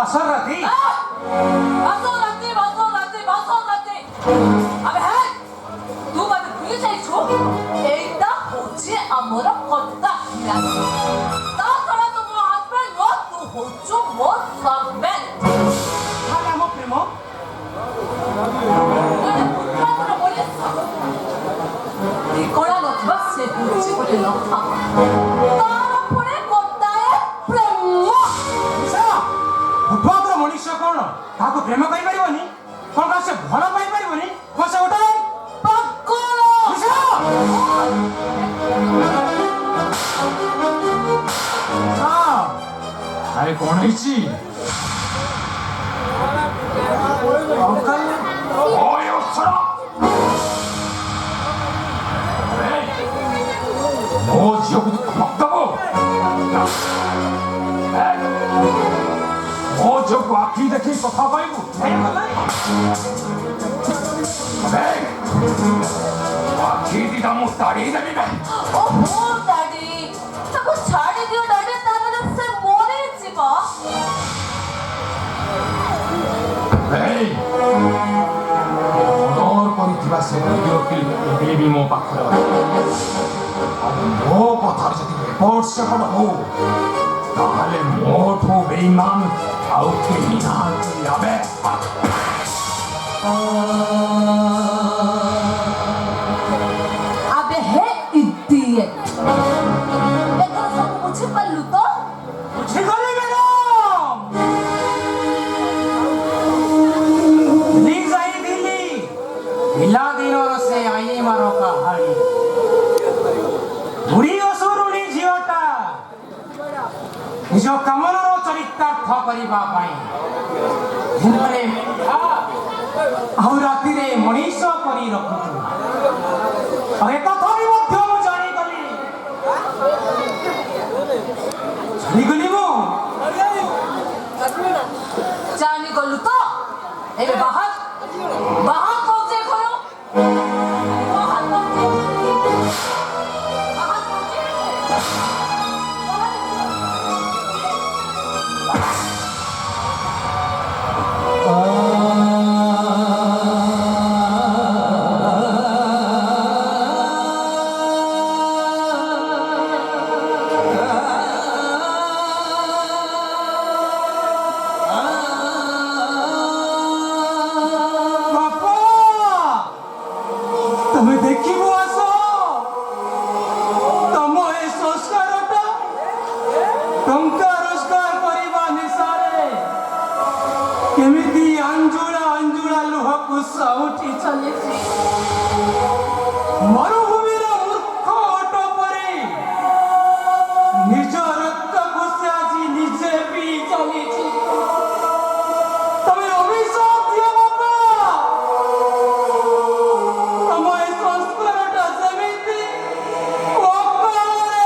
বাসরাতি বাসরাতি আবে হ্যাঁ তোমাদের ভুলে যাইছো এইটা হচ্ছে আমার কথা তাছাড়া তোমার হাজবেন্ড নট তো হচ্ছে মোর সার্ভেন্ট তাহলে আমার প্রেম 이거랑 어떻게 붙이고 넣다. তারপরে কোথায় প্রেম? বুদ্ধর মনুষ্য কোন তাকে প্রেম পাইপারিবনি কোন কাছে ভালো পাইপারিবনি কসে ওটাই পাগল আরে কোন হইছি অঙ্কল ওই অক্ষরা 너 지역부터 고맙다고! 너 지역부 앞뒤다 케이스 가봐이고 앞뒤다 못 다리다니네 뭐 다리 자꾸 자리 뒤에 날렸다면 쌤 뭐랬지 봐 에이 너를 거리 디바스 이렇게 베이비 모 바꾸라 뭐 다르지 벌써 하라고 나할래 뭐도 메인만 아웃이나 야배 아베 해 이디에 내가 사고 못칠 빨로 떠? 지거리메롱 리자이 빌리 빌라디노로세 아이마로카 하리 우리 어수루니 지었다 ନିଜ କାମନାର ଚରିତାର୍ଥ କରିବା ପାଇଁ ଦିନରେ ମିଠା ଆଉ ରାତିରେ ମଣିଷ କରି ରଖୁଥିଲା ଆଉ ଏକଥା ବି ମଧ୍ୟ ମୁଁ ଜାଣିଗଲି ମୁଁ ଜାଣିଗଲୁ ତ ଏବେ ବାହାର କହୁଛେ ଘର ବାହାର ତମେ ଦେଖିବ ଆସ ତମ ଏ ସଂସ୍କାରଟା ଟଙ୍କା ରୋଜଗାର କରିବା ନିଶାରେ କେମିତି ଅଞ୍ଜୁଳା ଲୁହକୁ ସାଉଟି ଚାଲିଛି ମରୁଭୂମିର ମୂର୍ଖ ଓଟ ପରି ନିଜ ରକ୍ତକୁ ସେ ଆଜି ନିଜେ ପିଇ ଚାଲିଛି ତମେ ଅଭିଶାପ ଦିଅ ବାପା ତମ ଏ ସଂସ୍କାରଟା ଯେମିତି ଅକାଳରେ